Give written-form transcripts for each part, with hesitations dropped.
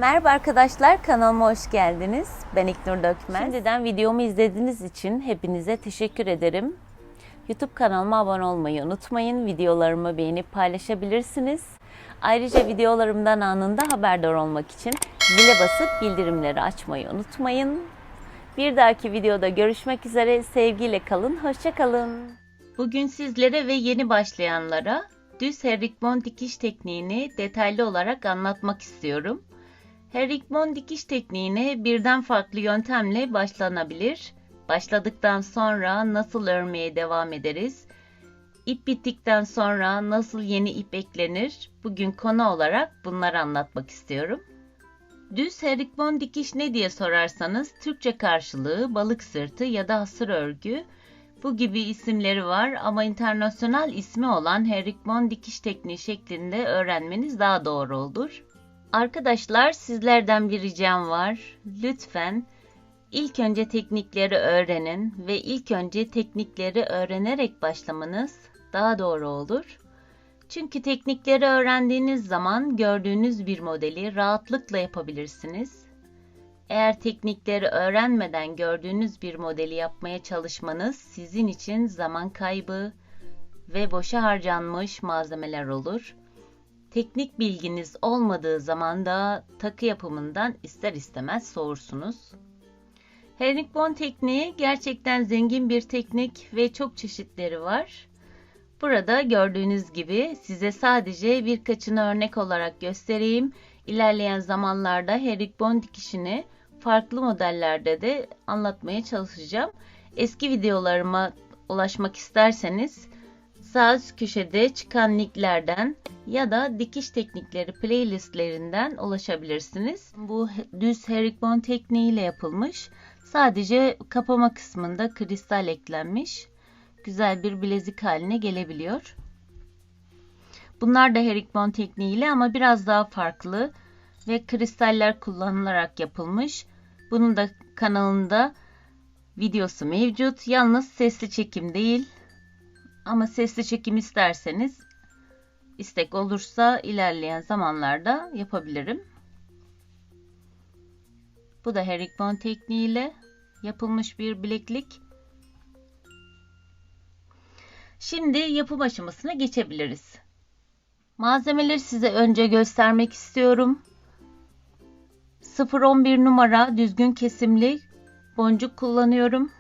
Merhaba arkadaşlar, kanalıma hoş geldiniz. Ben İknur Dökmen. Şimdiden videomu izlediğiniz için hepinize teşekkür ederim. YouTube kanalıma abone olmayı unutmayın. Videolarımı beğenip paylaşabilirsiniz. Ayrıca videolarımdan anında haberdar olmak için zile basıp bildirimleri açmayı unutmayın. Bir dahaki videoda görüşmek üzere. Sevgiyle kalın, hoşça kalın. Bugün sizlere ve yeni başlayanlara düz herringbone dikiş tekniğini detaylı olarak anlatmak istiyorum. Herringbone dikiş tekniğine birden farklı yöntemle başlanabilir. Başladıktan sonra nasıl örmeye devam ederiz? İp bittikten sonra nasıl yeni ip eklenir? Bugün konu olarak bunları anlatmak istiyorum. Düz herringbone dikiş ne diye sorarsanız Türkçe karşılığı balık sırtı ya da hasır örgü. Bu gibi isimleri var ama internasyonal ismi olan herringbone dikiş tekniği şeklinde öğrenmeniz daha doğru olur. Arkadaşlar sizlerden bir ricam var. Lütfen ilk önce teknikleri öğrenin ve ilk önce teknikleri öğrenerek başlamanız daha doğru olur. Çünkü teknikleri öğrendiğiniz zaman gördüğünüz bir modeli rahatlıkla yapabilirsiniz. Eğer teknikleri öğrenmeden gördüğünüz bir modeli yapmaya çalışmanız sizin için zaman kaybı ve boşa harcanmış malzemeler olur. Teknik bilginiz olmadığı zaman da takı yapımından ister istemez soğursunuz. Herringbone tekniği gerçekten zengin bir teknik ve çok çeşitleri var. Burada gördüğünüz gibi size sadece birkaçını örnek olarak göstereyim. İlerleyen zamanlarda herringbone dikişini farklı modellerde de anlatmaya çalışacağım. Eski videolarıma ulaşmak isterseniz sağ üst köşede çıkan linklerden ya da dikiş teknikleri playlistlerinden ulaşabilirsiniz. Bu düz herringbone tekniğiyle yapılmış. Sadece kapama kısmında kristal eklenmiş. Güzel bir bilezik haline gelebiliyor. Bunlar da herringbone tekniğiyle ama biraz daha farklı ve kristaller kullanılarak yapılmış. Bunun da kanalında videosu mevcut. Yalnız sesli çekim değil. Ama sesli çekim isterseniz, istek olursa ilerleyen zamanlarda yapabilirim. Bu da herringbone tekniğiyle yapılmış bir bileklik. Şimdi yapım aşamasına geçebiliriz. Malzemeleri size önce göstermek istiyorum. 0-11 numara düzgün kesimli boncuk kullanıyorum.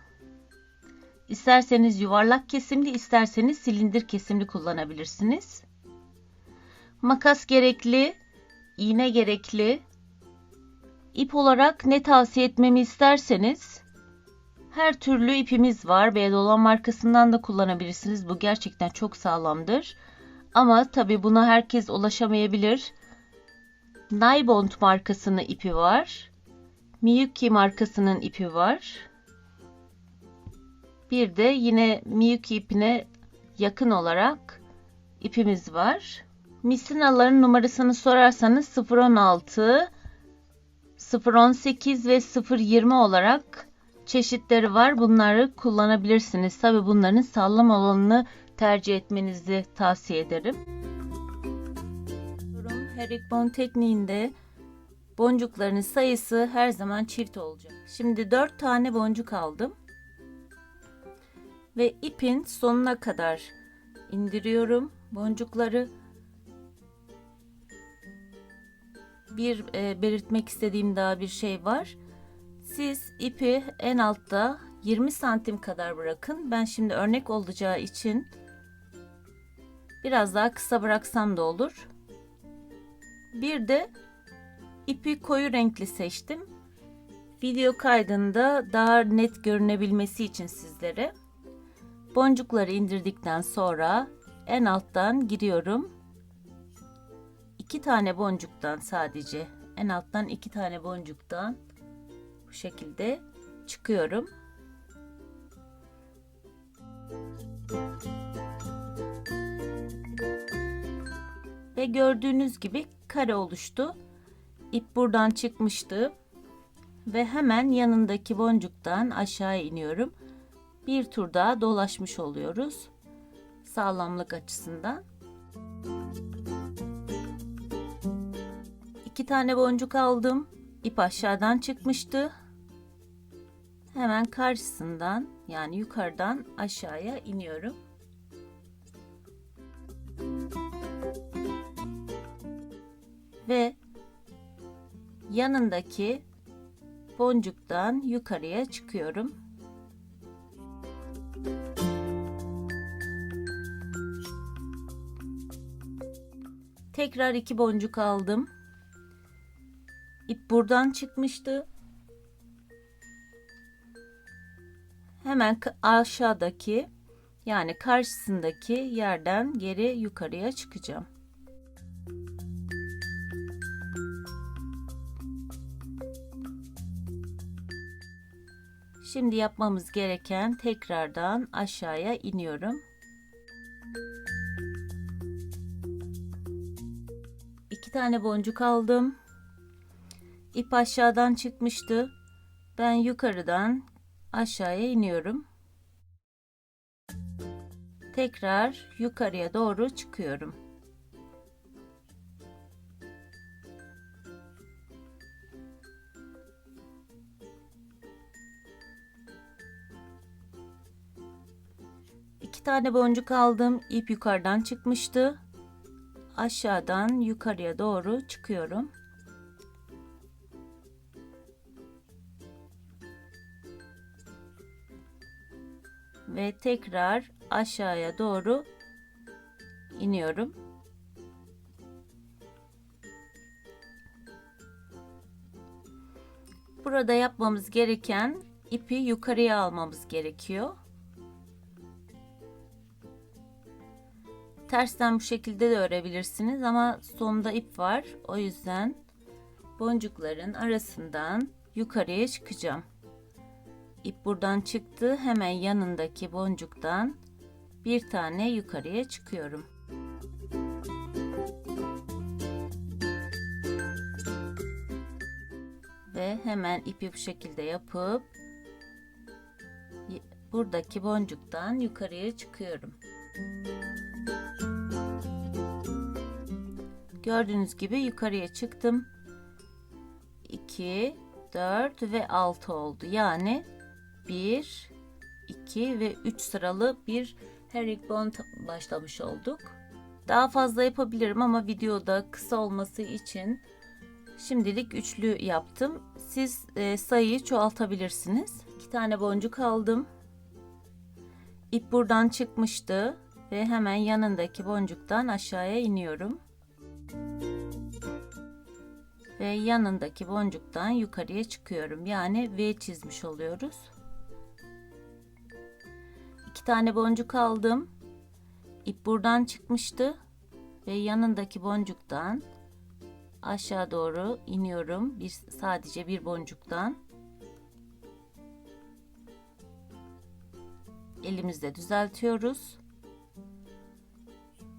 İsterseniz yuvarlak kesimli, isterseniz silindir kesimli kullanabilirsiniz. Makas gerekli, iğne gerekli. İp olarak ne tavsiye etmemi isterseniz her türlü ipimiz var. Beydolan markasından da kullanabilirsiniz. Bu gerçekten çok sağlamdır. Ama tabi buna herkes ulaşamayabilir. Naibond markasının ipi var. Miyuki markasının ipi var. Bir de yine Miyuki ipine yakın olarak ipimiz var. Misinaların numarasını sorarsanız 016, 018 ve 020 olarak çeşitleri var. Bunları kullanabilirsiniz. Tabi bunların sağlam olanını tercih etmenizi tavsiye ederim. Herringbone tekniğinde boncukların sayısı her zaman çift olacak. Şimdi 4 tane boncuk aldım. Ve ipin sonuna kadar indiriyorum boncukları. Belirtmek istediğim daha bir şey var. Siz ipi en altta 20 santim kadar bırakın. Ben şimdi örnek olacağı için biraz daha kısa bıraksam da olur. Bir de ipi koyu renkli seçtim. Video kaydında daha net görünebilmesi için sizlere. Boncukları indirdikten sonra en alttan giriyorum. 2 tane boncuktan sadece en alttan 2 tane boncuktan bu şekilde çıkıyorum. Ve gördüğünüz gibi kare oluştu. İp buradan çıkmıştı ve hemen yanındaki boncuktan aşağı iniyorum. Bir tur daha dolaşmış oluyoruz sağlamlık açısından. 2 tane boncuk aldım. İp aşağıdan çıkmıştı. Hemen karşısından, yani yukarıdan aşağıya iniyorum. Ve yanındaki boncuktan yukarıya çıkıyorum. Tekrar 2 boncuk aldım. İp buradan çıkmıştı. Hemen aşağıdaki, yani karşısındaki yerden geri yukarıya çıkacağım. Şimdi yapmamız gereken, tekrardan aşağıya iniyorum. 2 tane boncuk aldım. İp aşağıdan çıkmıştı. Ben yukarıdan aşağıya iniyorum. Tekrar yukarıya doğru çıkıyorum. İki tane boncuk aldım. İp yukarıdan çıkmıştı. Aşağıdan yukarıya doğru çıkıyorum. Ve tekrar aşağıya doğru iniyorum. Burada yapmamız gereken, ipi yukarıya almamız gerekiyor. Tersten bu şekilde de örebilirsiniz ama sonunda ip var. O yüzden boncukların arasından yukarıya çıkacağım. İp buradan çıktı. Hemen yanındaki boncuktan bir tane yukarıya çıkıyorum. Ve hemen ipi bu şekilde yapıp buradaki boncuktan yukarıya çıkıyorum. Gördüğünüz gibi yukarıya çıktım. 2, 4 ve 6 oldu. Yani 1, 2 ve 3 sıralı bir herringbone başlamış olduk. Daha fazla yapabilirim ama videoda kısa olması için şimdilik üçlü yaptım. Siz sayıyı çoğaltabilirsiniz. 2 tane boncuk aldım. İp buradan çıkmıştı ve hemen yanındaki boncuktan aşağıya iniyorum. Ve yanındaki boncuktan yukarıya çıkıyorum. Yani V çizmiş oluyoruz. 2 tane boncuk aldım. İp buradan çıkmıştı ve yanındaki boncuktan aşağı doğru iniyorum. Sadece bir boncuktan. Elimizle düzeltiyoruz.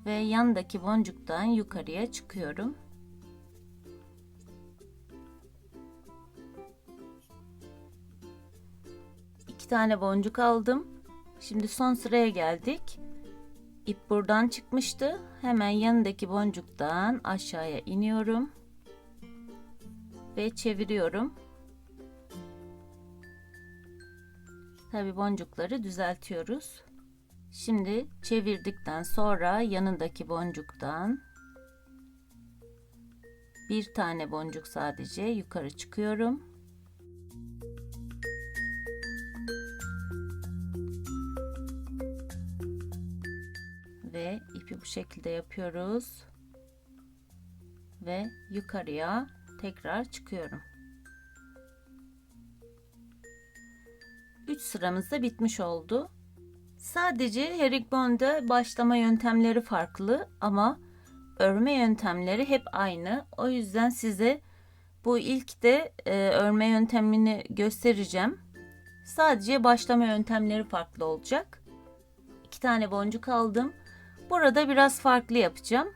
Ve yandaki boncuktan yukarıya çıkıyorum. İki tane boncuk aldım. Şimdi son sıraya geldik. İp buradan çıkmıştı. Hemen yanındaki boncuktan aşağıya iniyorum. Ve çeviriyorum. Tabii boncukları düzeltiyoruz. Şimdi çevirdikten sonra yanındaki boncuktan bir tane boncuk sadece yukarı çıkıyorum. Ve ipi bu şekilde yapıyoruz. Ve yukarıya tekrar çıkıyorum. 3 sıramız da bitmiş oldu. Sadece herringbone'da başlama yöntemleri farklı ama örme yöntemleri hep aynı. O yüzden size bu ilk de örme yöntemini göstereceğim. Sadece başlama yöntemleri farklı olacak. 2 tane boncuk aldım. Burada biraz farklı yapacağım.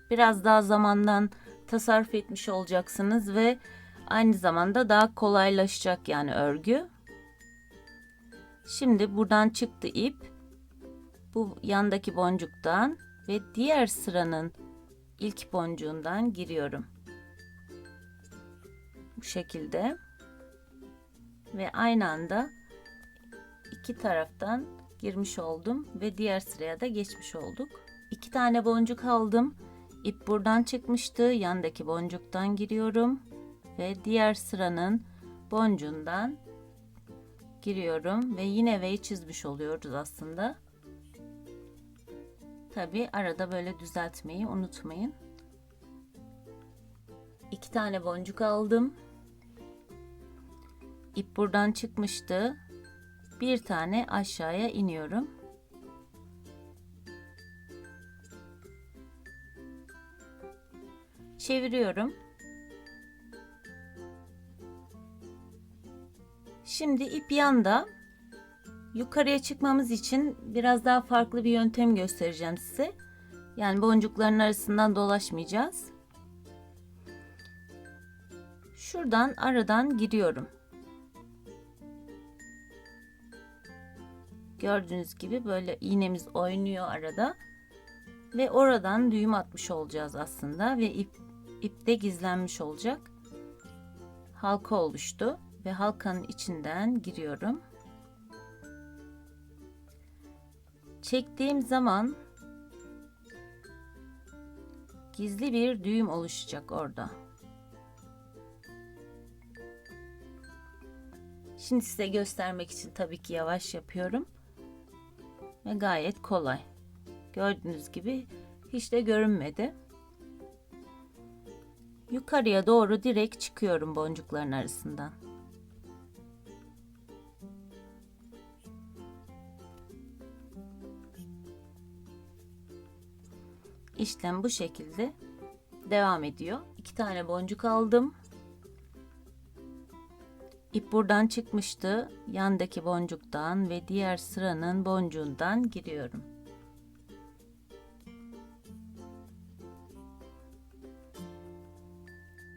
Biraz daha zamandan tasarruf etmiş olacaksınız ve aynı zamanda daha kolaylaşacak yani örgü. Şimdi buradan çıktı ip. Bu yandaki boncuktan ve diğer sıranın ilk boncuğundan giriyorum. Bu şekilde. Ve aynı anda iki taraftan girmiş oldum ve diğer sıraya da geçmiş olduk. 2 tane boncuk aldım. İp buradan çıkmıştı. Yandaki boncuktan giriyorum ve diğer sıranın boncuğundan giriyorum ve yine V'yi çizmiş oluyoruz aslında. Tabi arada böyle düzeltmeyi unutmayın. 2 tane boncuk aldım. İp buradan çıkmıştı. Bir tane aşağıya iniyorum. Çeviriyorum. Şimdi ip yanda. Yukarıya çıkmamız için biraz daha farklı bir yöntem göstereceğim size. Yani boncukların arasından dolaşmayacağız. Şuradan aradan giriyorum. Gördüğünüz gibi böyle iğnemiz oynuyor arada. Ve oradan düğüm atmış olacağız aslında ve ip de gizlenmiş olacak. Halka oluştu ve halkanın içinden giriyorum. Çektiğim zaman gizli bir düğüm oluşacak orada. Şimdi size göstermek için tabii ki yavaş yapıyorum. Ve gayet kolay. Gördüğünüz gibi hiç de görünmedi. Yukarıya doğru direkt çıkıyorum boncukların arasından. İşlem bu şekilde devam ediyor. 2 tane boncuk aldım. İp buradan çıkmıştı. Yandaki boncuktan ve diğer sıranın boncuğundan giriyorum.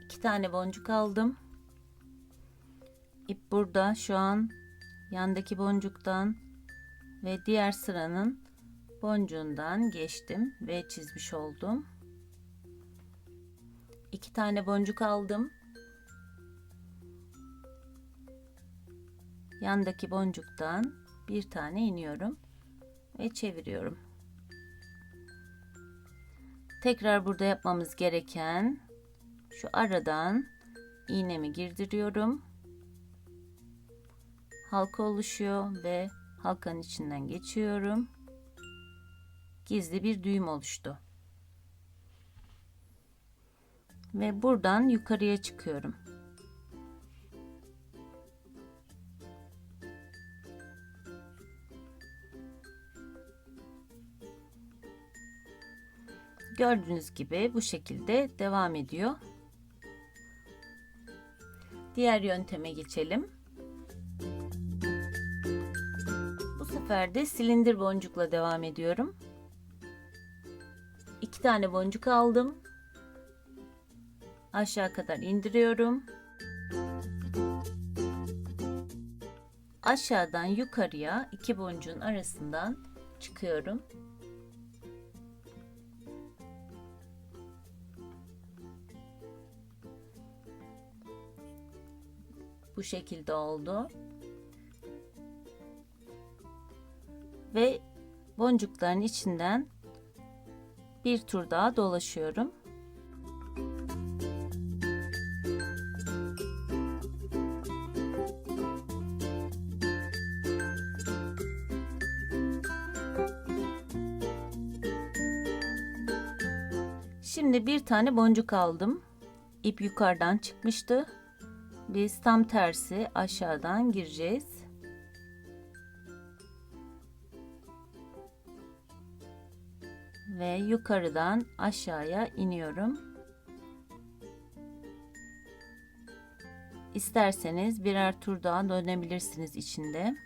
İki tane boncuk aldım. İp burada şu an yandaki boncuktan ve diğer sıranın boncuğundan geçtim ve çizmiş oldum. 2 tane boncuk aldım. Yandaki boncuktan bir tane iniyorum ve çeviriyorum. Tekrar burada yapmamız gereken şu aradan iğnemi girdiriyorum. Halka oluşuyor ve halkanın içinden geçiyorum. Gizli bir düğüm oluştu. Ve buradan yukarıya çıkıyorum. Gördüğünüz gibi bu şekilde devam ediyor. Diğer yönteme geçelim. Bu sefer de silindir boncukla devam ediyorum. 2 tane boncuk aldım. Aşağı kadar indiriyorum. Aşağıdan yukarıya 2 boncuğun arasından çıkıyorum. Bu şekilde oldu. Ve boncukların içinden bir tur daha dolaşıyorum. Şimdi bir tane boncuk aldım. İp yukarıdan çıkmıştı. Biz tam tersi aşağıdan gireceğiz. Ve yukarıdan aşağıya iniyorum. İsterseniz birer tur daha dönebilirsiniz içinde.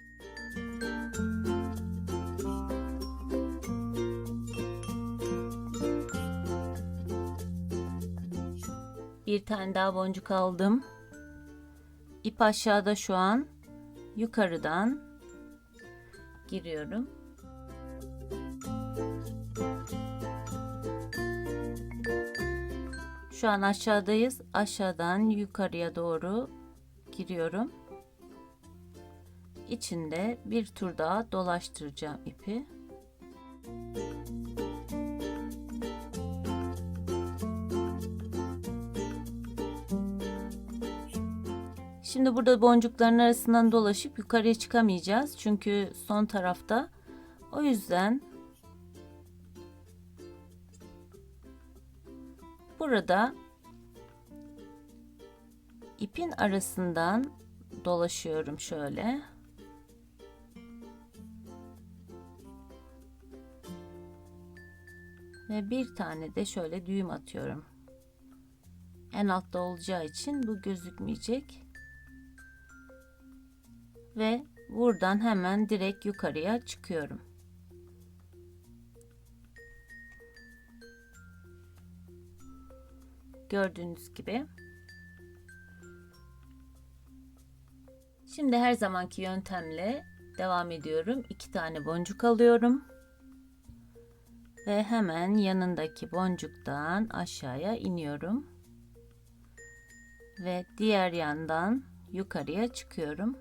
Bir tane daha boncuk aldım. İp aşağıda şu an. Yukarıdan giriyorum. Şu an aşağıdayız. Aşağıdan yukarıya doğru giriyorum. İçinde bir tur daha dolaştıracağım ipi. Şimdi burada boncukların arasından dolaşıp yukarıya çıkamayacağız. Çünkü son tarafta. O yüzden burada ipin arasından dolaşıyorum şöyle. Ve bir tane de şöyle düğüm atıyorum. En altta olacağı için bu gözükmeyecek. Ve buradan hemen direkt yukarıya çıkıyorum. Gördüğünüz gibi. Şimdi her zamanki yöntemle devam ediyorum. 2 tane boncuk alıyorum. Ve hemen yanındaki boncuktan aşağıya iniyorum. Ve diğer yandan yukarıya çıkıyorum.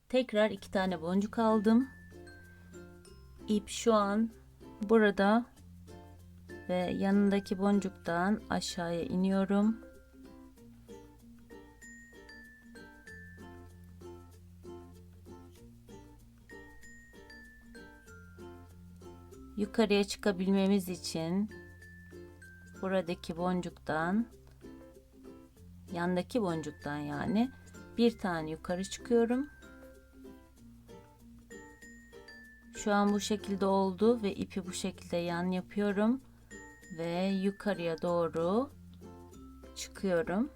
Tekrar 2 tane boncuk aldım. İp şu an burada ve yanındaki boncuktan aşağıya iniyorum. Yukarıya çıkabilmemiz için buradaki boncuktan, yandaki boncuktan yani bir tane yukarı çıkıyorum. Şu an bu şekilde oldu ve ipi bu şekilde yan yapıyorum ve yukarıya doğru çıkıyorum.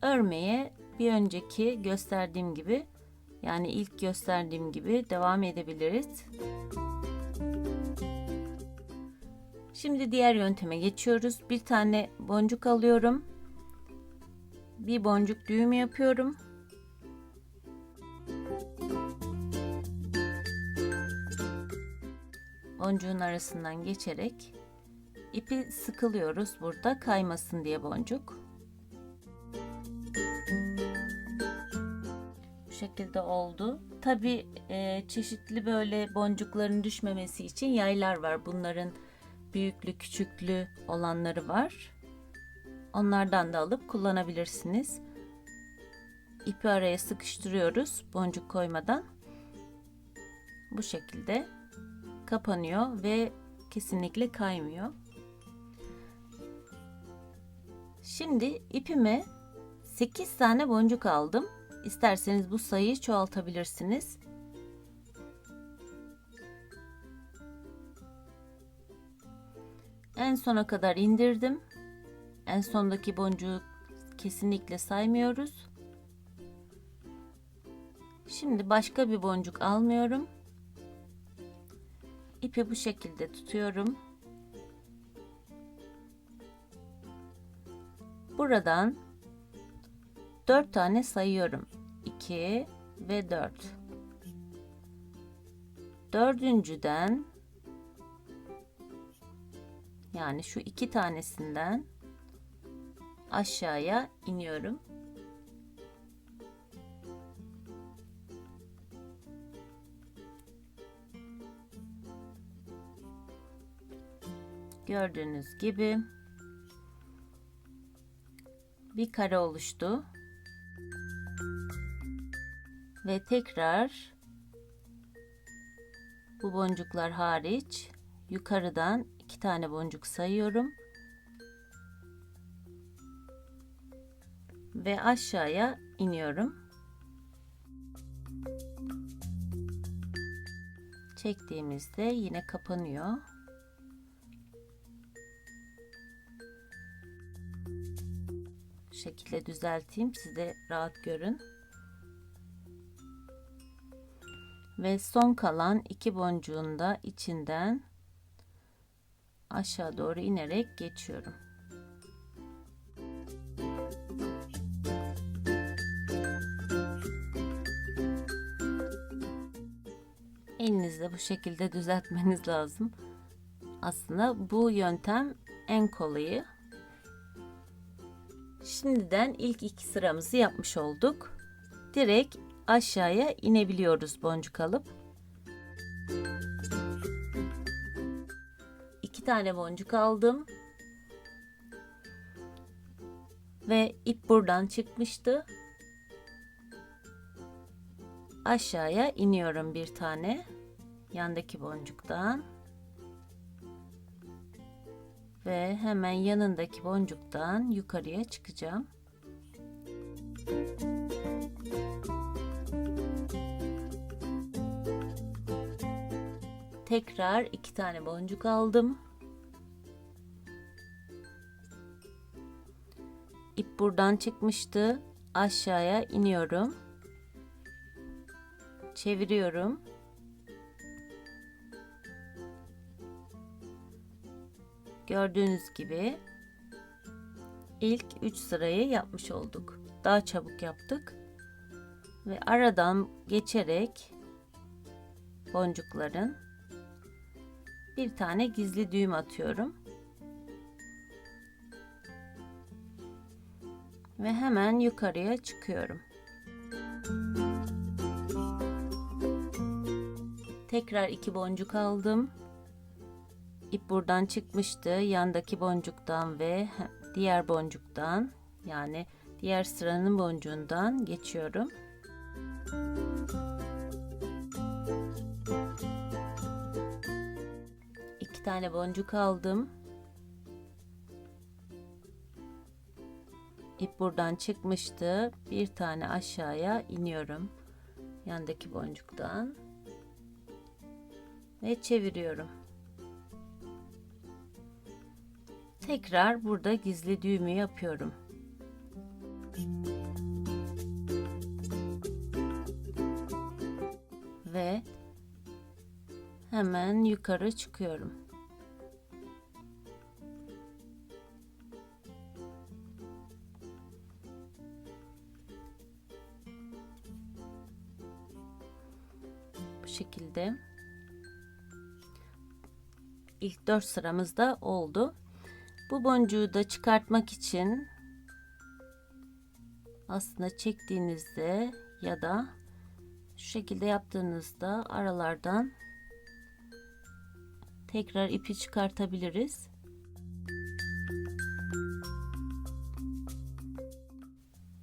Örmeye bir önceki gösterdiğim gibi, yani ilk gösterdiğim gibi devam edebiliriz. Şimdi diğer yönteme geçiyoruz. Bir tane boncuk alıyorum. Bir boncuk düğüm yapıyorum. Boncuğun arasından geçerek ipi sıkılıyoruz burada kaymasın diye boncuk. Bu şekilde oldu. Tabi çeşitli böyle boncukların düşmemesi için yaylar var. Bunların büyüklü küçüklü olanları var. Onlardan da alıp kullanabilirsiniz. İpi araya sıkıştırıyoruz boncuk koymadan. Bu şekilde kapanıyor ve kesinlikle kaymıyor. Şimdi ipime 8 tane boncuk aldım. İsterseniz bu sayıyı çoğaltabilirsiniz. En sona kadar indirdim. En sondaki boncuğu kesinlikle saymıyoruz. Şimdi başka bir boncuk almıyorum. İpi bu şekilde tutuyorum. Buradan 4 tane sayıyorum. 2 ve 4. Dördüncüden, yani şu 2 tanesinden aşağıya iniyorum. Gördüğünüz gibi bir kare oluştu. Ve tekrar bu boncuklar hariç yukarıdan 2 tane boncuk sayıyorum. Ve aşağıya iniyorum. Çektiğimizde yine kapanıyor. Bu şekilde düzelteyim, siz de rahat görün. Ve son kalan 2 boncuğun da içinden aşağı doğru inerek geçiyorum. Elinizle bu şekilde düzeltmeniz lazım. Aslında bu yöntem en kolayı. Şimdiden ilk 2 sıramızı yapmış olduk. Direkt aşağıya inebiliyoruz boncuk alıp. 2 tane boncuk aldım. Ve ip buradan çıkmıştı. Aşağıya iniyorum bir tane. Yandaki boncuktan. Ve hemen yanındaki boncuktan yukarıya çıkacağım. Tekrar 2 tane boncuk aldım. İp buradan çıkmıştı. Aşağıya iniyorum. Çeviriyorum. Gördüğünüz gibi ilk 3 sırayı yapmış olduk. Daha çabuk yaptık. Ve aradan geçerek boncukların bir tane gizli düğüm atıyorum. Ve hemen yukarıya çıkıyorum. Tekrar 2 boncuk aldım. İp buradan çıkmıştı. Yandaki boncuktan ve diğer boncuktan, yani diğer sıranın boncuğundan geçiyorum. İki tane boncuk aldım. İp buradan çıkmıştı. Bir tane aşağıya iniyorum. Yandaki boncuktan ve çeviriyorum. Tekrar burada gizli düğümü yapıyorum. Ve hemen yukarı çıkıyorum. Bu şekilde ilk 4 sıramızda oldu. Bu boncuğu da çıkartmak için aslında çektiğinizde ya da şu şekilde yaptığınızda aralardan tekrar ipi çıkartabiliriz.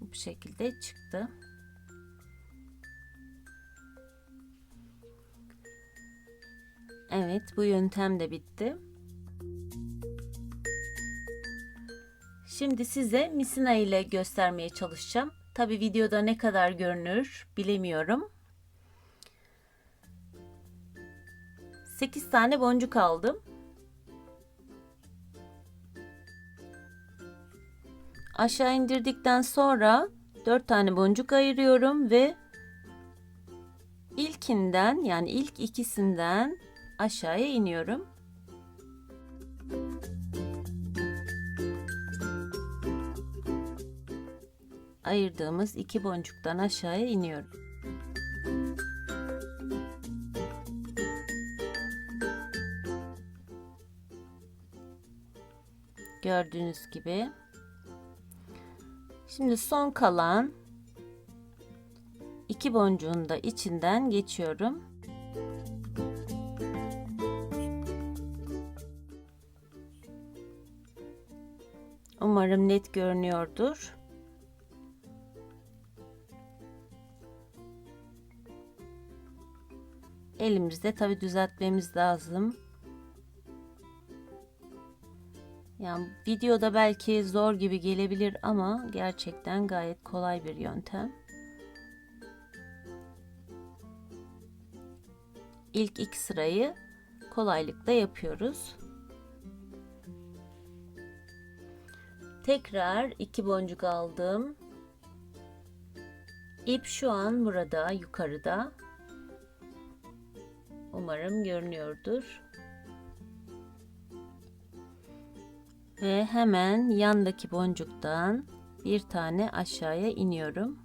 Bu şekilde çıktı. Evet, bu yöntem de bitti. Şimdi size misina ile göstermeye çalışacağım. Tabi videoda ne kadar görünür bilemiyorum. 8 tane boncuk aldım. Aşağı indirdikten sonra 4 tane boncuk ayırıyorum ve ilkinden, yani ilk ikisinden aşağıya iniyorum. Ayırdığımız 2 boncuktan aşağıya iniyorum. Gördüğünüz gibi. Şimdi son kalan 2 boncuğun da içinden geçiyorum. Umarım net görünüyordur. Elimizde tabi düzeltmemiz lazım. Yani videoda belki zor gibi gelebilir ama gerçekten gayet kolay bir yöntem. İlk 2 sırayı kolaylıkla yapıyoruz. Tekrar 2 boncuk aldım. İp şu an burada yukarıda. Umarım görünüyordur. Ve hemen yandaki boncuktan bir tane aşağıya iniyorum.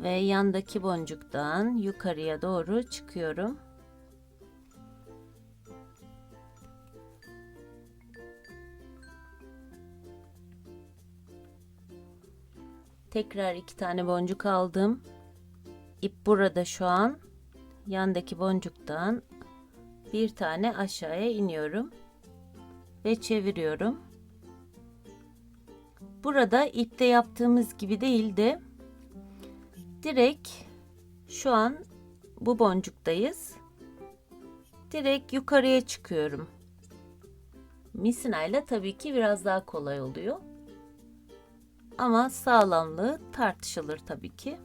ve yandaki boncuktan yukarıya doğru çıkıyorum. Tekrar 2 tane boncuk aldım. İp burada şu an. Yandaki boncuktan bir tane aşağıya iniyorum ve çeviriyorum. Burada ipte yaptığımız gibi değil de direkt şu an bu boncuktayız. Direkt yukarıya çıkıyorum. Misinayla tabii ki biraz daha kolay oluyor. Ama sağlamlığı tartışılır tabii ki.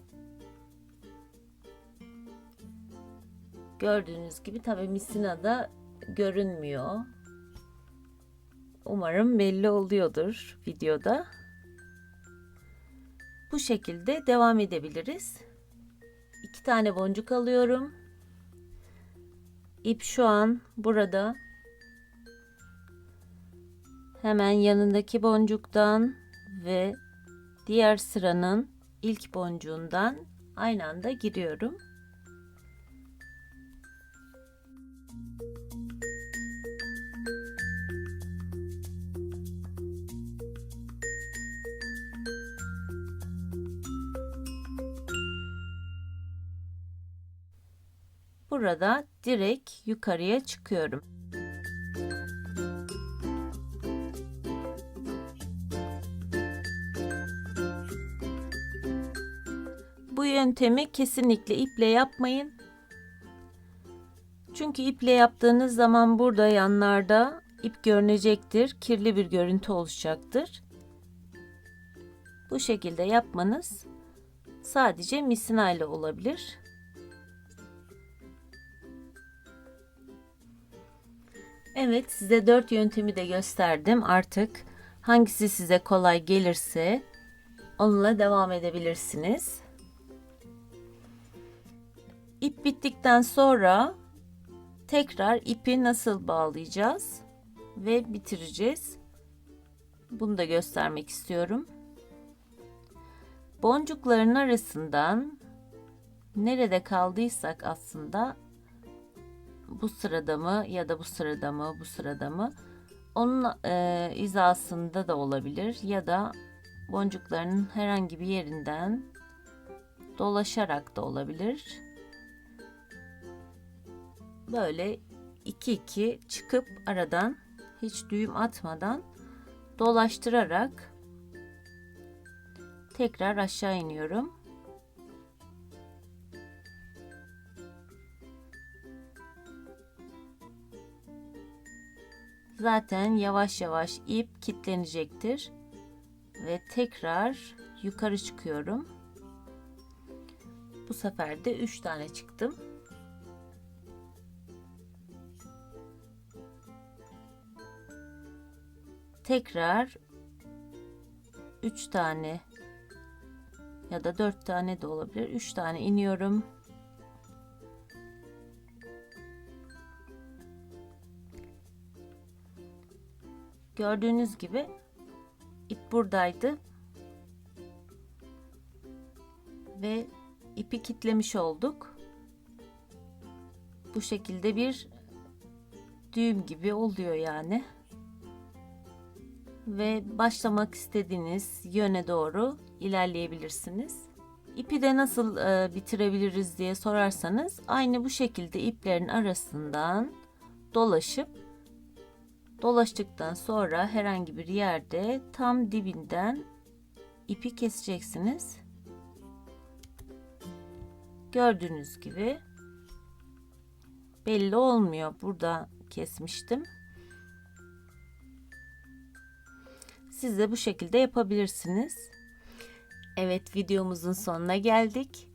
Gördüğünüz gibi tabii misinada görünmüyor. Umarım belli oluyordur videoda. Bu şekilde devam edebiliriz. 2 tane boncuk alıyorum. İp şu an burada. Hemen yanındaki boncuktan ve diğer sıranın ilk boncuğundan aynı anda giriyorum. Burada direkt yukarıya çıkıyorum. Bu yöntemi kesinlikle iple yapmayın. Çünkü iple yaptığınız zaman burada yanlarda ip görünecektir. Kirli bir görüntü oluşacaktır. Bu şekilde yapmanız sadece misinayla olabilir. Evet, size 4 yöntemi de gösterdim. Artık hangisi size kolay gelirse onunla devam edebilirsiniz. İp bittikten sonra tekrar ipi nasıl bağlayacağız ve bitireceğiz. Bunu da göstermek istiyorum. Boncukların arasından nerede kaldıysak aslında bu sırada mı ya da bu sırada mı, bu sırada mı, onun hizasında da olabilir ya da boncukların herhangi bir yerinden dolaşarak da olabilir. Böyle 2-2 çıkıp aradan hiç düğüm atmadan dolaştırarak tekrar aşağı iniyorum. Zaten yavaş yavaş ip kilitlenecektir ve tekrar yukarı çıkıyorum. Bu sefer de 3 tane çıktım. Tekrar 3 tane ya da 4 tane de olabilir. 3 tane iniyorum. Gördüğünüz gibi ip buradaydı ve ipi kitlemiş olduk. Bu şekilde bir düğüm gibi oluyor yani. Ve başlamak istediğiniz yöne doğru ilerleyebilirsiniz. İpi de nasıl bitirebiliriz diye sorarsanız aynı bu şekilde iplerin arasından dolaştıktan sonra herhangi bir yerde tam dibinden ipi keseceksiniz. Gördüğünüz gibi belli olmuyor. Burada kesmiştim. Siz de bu şekilde yapabilirsiniz. Evet, videomuzun sonuna geldik.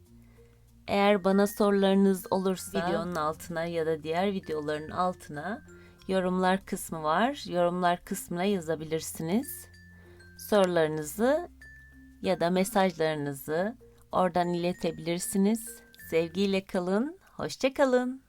Eğer bana sorularınız olursa videonun altına ya da diğer videoların altına yorumlar kısmı var. Yorumlar kısmına yazabilirsiniz. Sorularınızı ya da mesajlarınızı oradan iletebilirsiniz. Sevgiyle kalın, hoşça kalın.